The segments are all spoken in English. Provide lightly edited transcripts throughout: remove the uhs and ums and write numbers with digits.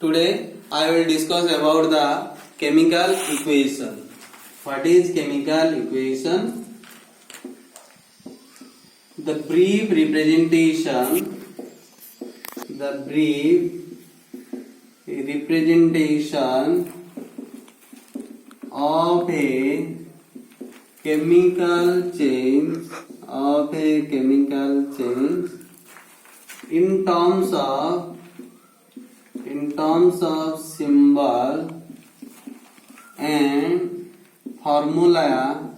Today I will discuss about the chemical equation. What is chemical equation? The brief representation of a chemical change in terms of symbol and formula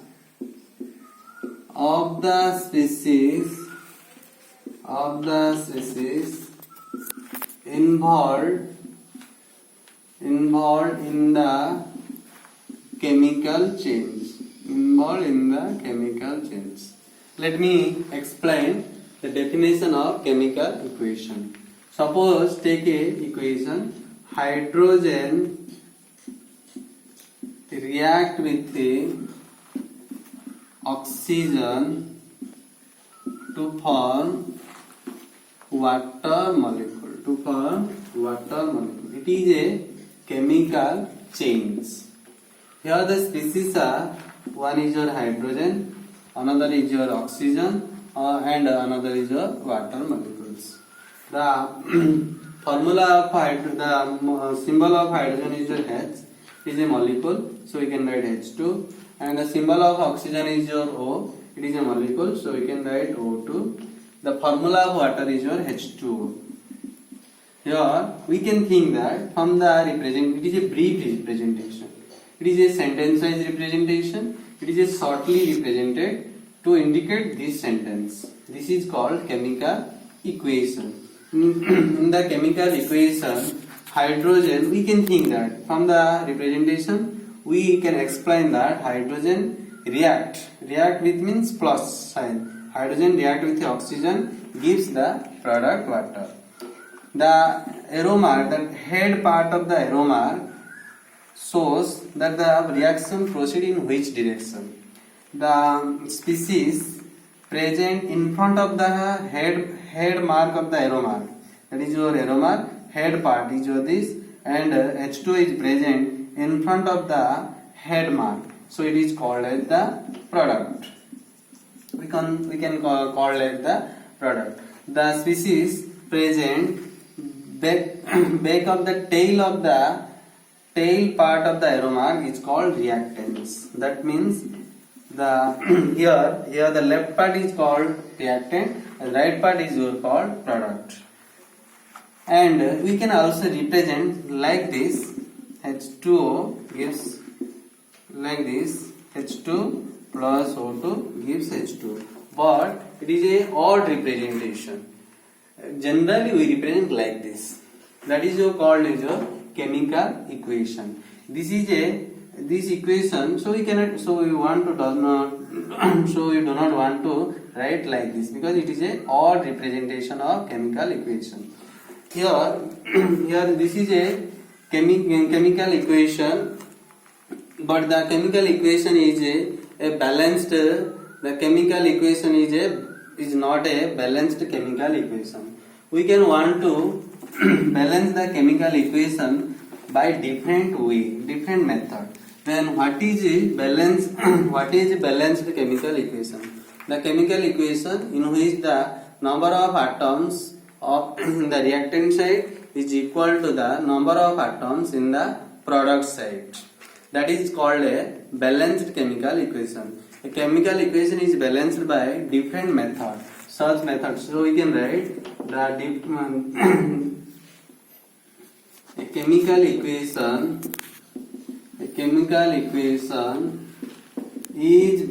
of the species involved in the chemical change. Let me explain the definition of chemical equation. Suppose take a equation: hydrogen react with the oxygen to form water molecule. It is a chemical change. Here the species are: one is your hydrogen, another is your oxygen, and another is your water molecules. The formula of the symbol of hydrogen is your H, is a molecule, so we can write H2, and the symbol of oxygen is your O, it is a molecule, so we can write O2. The formula of water is your H2O. Here we can think that from the it is a brief representation. It is a sentence-wise representation. It is a shortly represented to indicate this sentence. This is called chemical equation. In the chemical equation, hydrogen, we can think that from the representation we can explain that hydrogen react with means plus sign. Hydrogen react with the oxygen gives the product water. The arrow mark, the head part of the arrow mark, shows that the reaction proceed in which direction. The species present in front of the head mark of the arrow mark, that is your arrow mark, head part is your this, and H2 is present in front of the head mark, so it is called as the product. We can call it the product. The species present back of the tail part of the arrow mark is called reactants. That means the here the left part is called reactant and right part is called product. And we can also represent like this: H2O gives like this, H2 plus O2 gives H2, but it is a odd representation. Generally we represent like this. That is called as a chemical equation. This equation, so we do not want to write like this because it is a odd representation of chemical equation. Here this is a chemical equation, but the chemical equation is a balanced. The chemical equation is not a balanced chemical equation. We can want to balance the chemical equation by different method. Then what is a balanced chemical equation? The chemical equation in which the number of atoms of the reactant side is equal to the number of atoms in the product side. That is called a balanced chemical equation. A chemical equation is balanced by different methods. Such methods. So we can write the a chemical equation is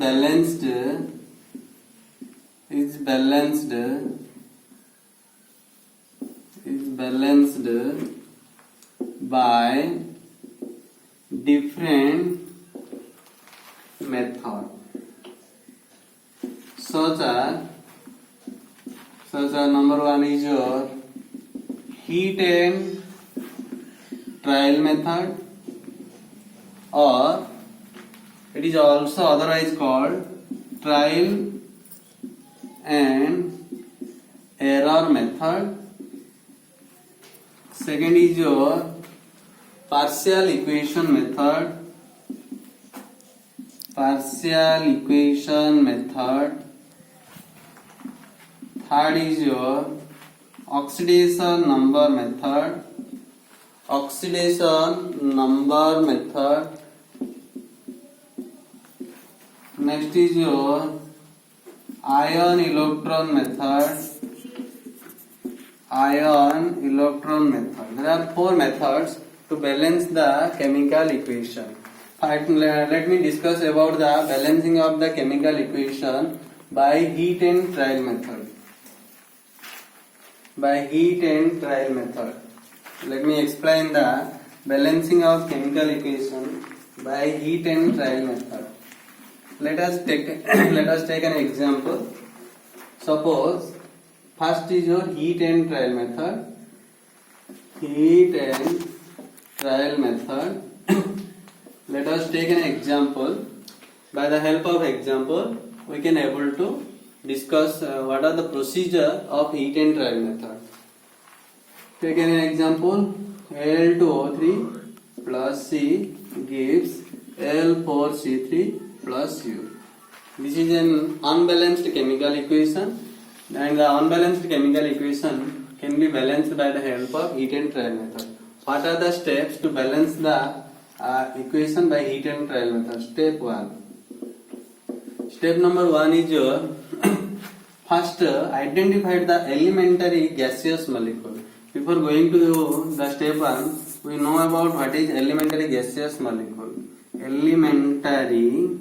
balanced by different methods, such as number one is your heat and trial method, or it is also otherwise called trial and error method. Second is your partial equation method. Third is your oxidation number method. Next is your ion electron method. There are 4 methods to balance the chemical equation. Let me discuss about the balancing of the chemical equation by heat and trial method. Let me explain the balancing of chemical equation by heat and trial method. Let us take an example. Suppose first is your heat and trial method. Let us take an example. By the help of example, we can able to discuss what are the procedure of heat and trial method. Take an example. Al2O3 plus C gives L4C3 plus U. This is an unbalanced chemical equation, and the unbalanced chemical equation can be balanced by the help of heat and trial method. What are the steps to balance the equation by heat and trial method? Step number 1 is your first identify the elementary gaseous molecule. Before going to the step 1, we know about what is elementary gaseous molecule. Elementary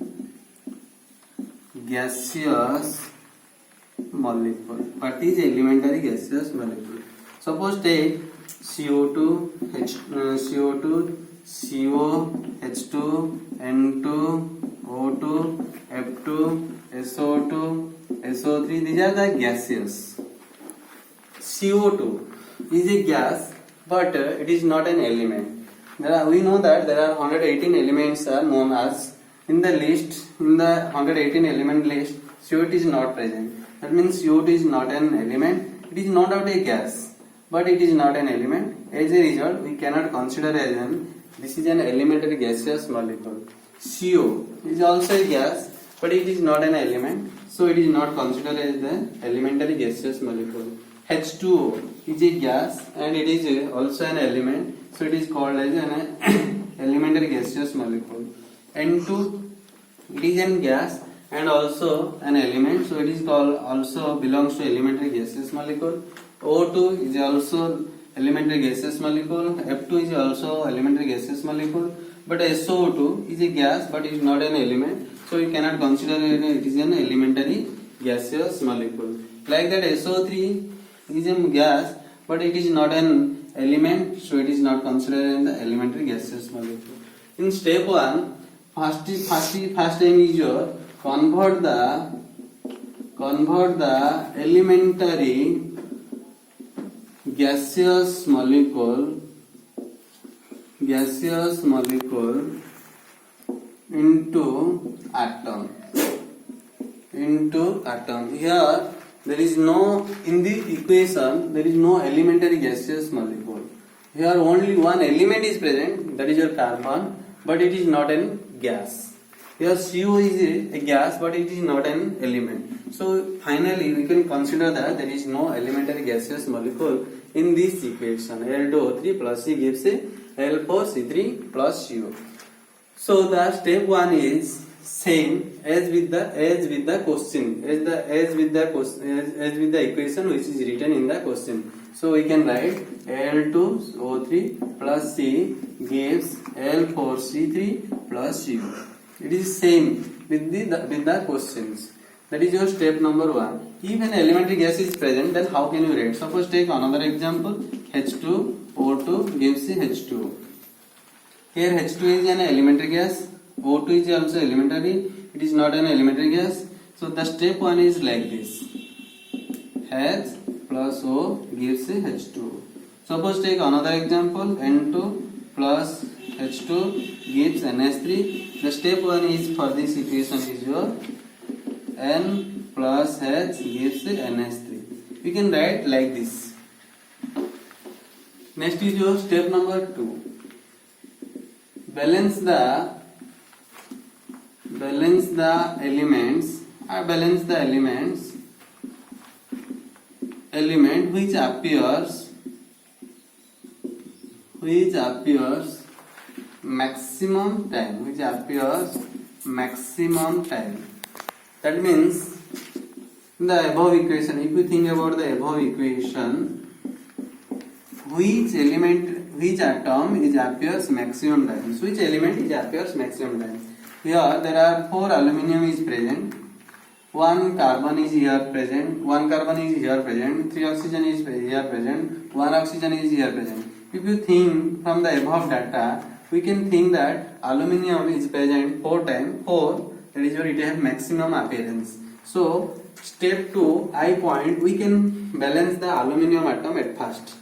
gaseous molecule. What is elementary gaseous molecule? Suppose take CO2, CO, H2, N2, O2, F2, SO2, SO3. These are the gaseous. CO2 is a gas, but it is not an element. We know that there are 118 elements are known as in the 118 element list. CO2 is not present. That means CO2 is not an element. It is not a gas, but it is not an element. As a result, we cannot consider as this is an elementary gaseous molecule. CO is also a gas, but it is not an element, so it is not considered as the elementary gaseous molecule. H2O is a gas and it is also an element, so it is called as an elementary gaseous molecule. N2, it is a gas and also an element, so it is called also belongs to elementary gaseous molecule. O2 is also elementary gaseous molecule. F2 is also elementary gaseous molecule. But SO2 is a gas, but it is not an element, so we cannot consider it is an elementary gaseous molecule. Like that, SO3 is a gas, but it is not an element, so it is not considered in the elementary gaseous molecule. In step 1, first aim is your convert the elementary gaseous molecule into atom. Here there is no, in the equation there is no elementary gaseous molecule. Here only one element is present, that is your carbon, but it is not a gas. Here CO is a gas, but it is not an element. So finally we can consider that there is no elementary gaseous molecule in this equation. L2O3 plus C gives a L4C3 plus U. So the step 1 is same as with the question, as with the equation which is written in the question. So we can write L2O3 plus C gives L4C3 plus U. It is same with the questions. That is your step number 1. If an elementary gas is present, then how can you write? Suppose take another example. H2O2 gives H2O. Here H2 is an elementary gas. O2 is also elementary. It is not an elementary gas. So the step 1 is like this. H plus O gives H2O. Suppose take another example. N2 plus H2 gives NH3. The step 1 is for this equation is your N plus H gives NH3. We can write like this. Next is your step number 2. balance the elements element which appears maximum time. That means the above equation, if you think about the above equation, which atom appears maximum times, which element appears maximum times. Here there are 4 aluminum is present, 1 carbon is here present, 1 carbon is here present, 3 oxygen is here present, 1 oxygen is here present. If you think from the above data, we can think that aluminum is present 4 times, 4, that is where it has maximum appearance. So step 2, I point, we can balance the aluminum atom at first.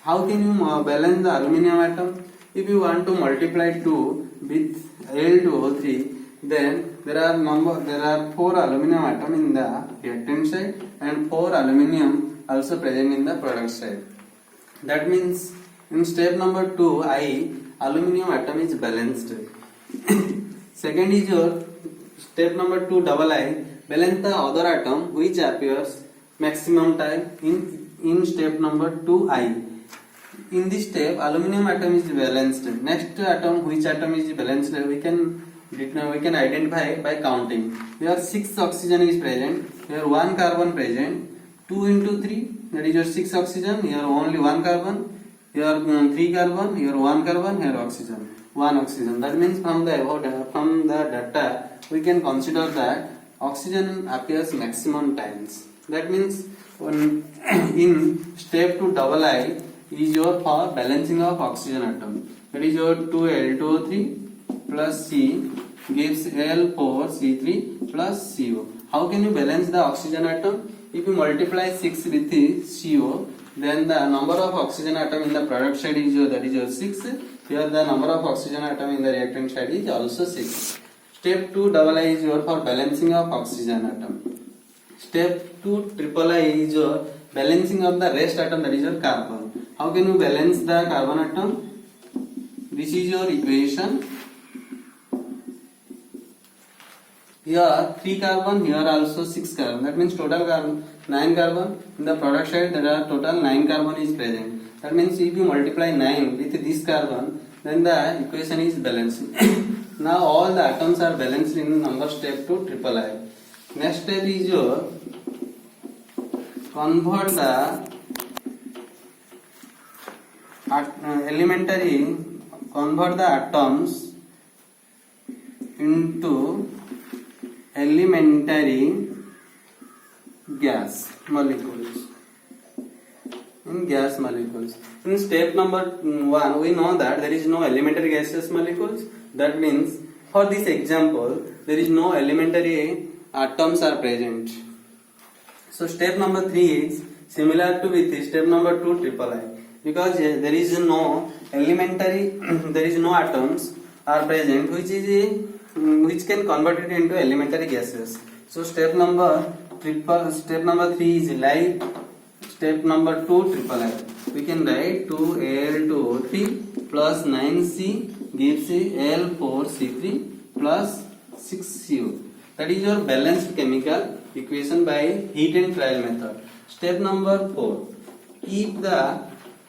How can you balance the aluminum atom? If you want to multiply 2 with Al2O3, then there are 4 aluminum atom in the reactant side and 4 aluminum also present in the product side. That means in step number 2, aluminum atom is balanced. Second is your step number 2, double I, balance the other atom which appears maximum time in step number 2I. In this step, aluminum atom is balanced. Next atom, which atom is balanced, we can identify by counting. Here 6 oxygen is present, here 1 carbon present, 2 into 3, that is your 6 oxygen, here only 1 carbon, here 3 carbon, here 1 carbon, here oxygen, 1 oxygen. That means from the data, we can consider that oxygen appears maximum times. That means in step 2 double I is your for balancing of oxygen atom. That is your 2Al2O3 plus C gives Al4C3 plus CO. How can you balance the oxygen atom? If you multiply 6 with CO, then the number of oxygen atom in the product side is your 6. Here the number of oxygen atom in the reactant side is also 6. Step 2 double I is your for balancing of oxygen atom. Step 2 triple I is your balancing of the rest atom, that is your carbon. How can you balance the carbon atom? This is your equation. Here 3 carbon, here also 6 carbon. That means total carbon 9 carbon. In the product side there are total 9 carbon is present. That means if you multiply 9 with this carbon, then the equation is balanced. Now all the atoms are balanced in number step 2 triple I. Next step is your convert the atoms into elementary gas molecules. In step number 1, we know that there is no elementary gaseous molecules. That means for this example, there is no elementary atoms are present. So step number 3 is similar to with step number 2 triple I, because there is no elementary, there is no atoms are present which can convert it into elementary gases. So step number 3 is like step number 2 triple I. We can write 2Al2O3 plus 9C gives Al4C3 plus 6CO. That is your balanced chemical equation by heat and trial method. Step number 4. If the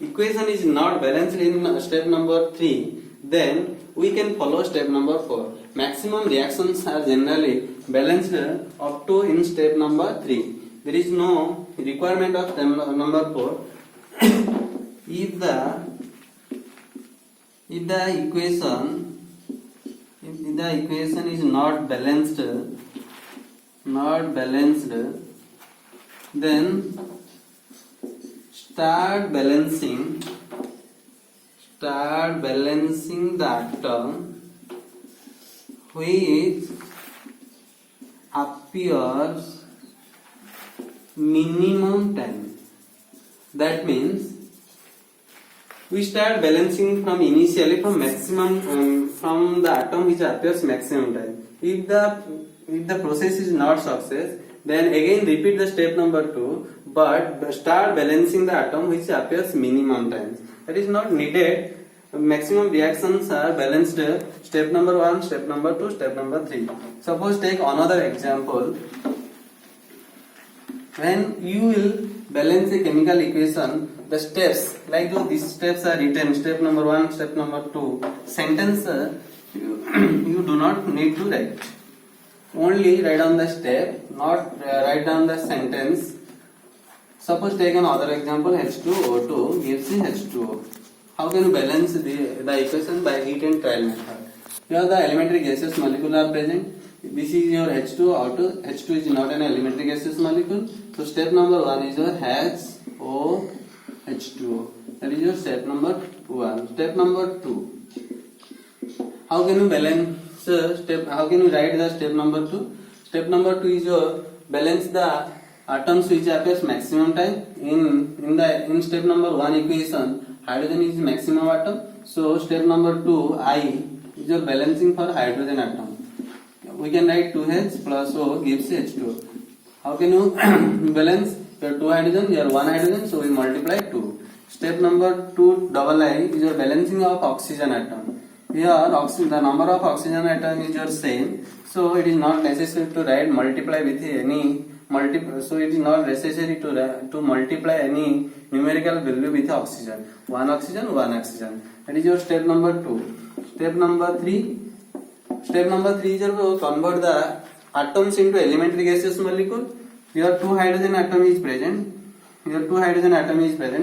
equation is not balanced in step number 3, then we can follow step number 4. Maximum reactions are generally balanced up to in step number 3. There is no requirement of step number 4. If the equation is not balanced, then start balancing the atom which appears minimum time. That means we start balancing from initially from maximum from the atom which appears maximum time. If the process is not success, then again repeat the step number 2, but start balancing the atom which appears minimum times. That is not needed maximum reactions are balanced step number 1, step number 2, step number 3. Suppose take another example. When you will balance a chemical equation, the steps like these steps are written, step number 1, step number 2, sentence you do not need to write. Only write down the step, not write down the sentence. Suppose take another example, H2O2 gives you H2O. How can you balance the equation? By heat and trial method. Here the elementary gaseous molecule are present. This is your H2O2. H2 is not an elementary gaseous molecule. So step number 1 is your HOH2O. That is your step number 1. Step number 2. How can you balance step? How can you write the step number 2? Step number 2 is your balance the atoms which appears maximum time. In step number 1 equation, hydrogen is maximum atom. So step number 2 I is your balancing for hydrogen atom. We can write 2H plus O gives H2O. How can you balance your 2 hydrogen, your 1 hydrogen? So we multiply 2. Step number 2 double I is your balancing of oxygen atom. Here the number of oxygen atom is your same. So it is not necessary to write multiply with any so it is not necessary to multiply any numerical value with oxygen. 1 oxygen, 1 oxygen. That is your step number 2. Step number 3. Step number 3 is your convert the atoms into elementary gaseous molecule. Here 2 hydrogen atom is present.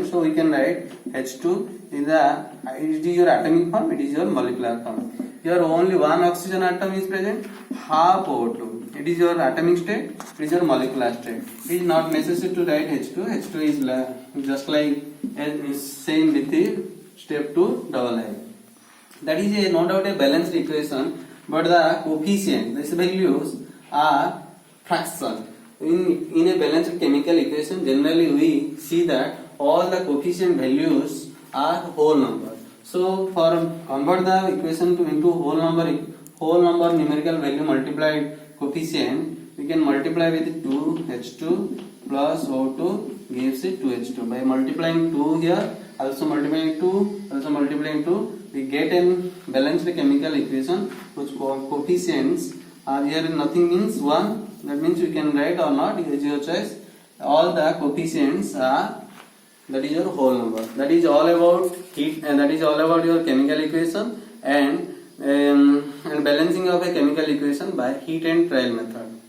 So we can write H2 it is your atomic form, it is your molecular form. Here only 1 oxygen atom is present, half O2. It is your atomic state, it is your molecular state. It is not necessary to write H2. H2 is just like same with the step 2 double I. That is no doubt a balanced equation, but the coefficient, these values are fraction. In a balanced chemical equation, generally we see that all the coefficient values are whole number. So for convert the equation into whole number numerical value multiplied coefficient, we can multiply with 2H2 plus O2 gives it 2H2. By multiplying 2 here, also multiplying 2, we get a balanced chemical equation whose coefficients are here nothing means 1. That means you can write or not, it is your choice. All the coefficients are, that is your whole number. That is all about heat, and that is all about your chemical equation and balancing of a chemical equation by heat and trial method.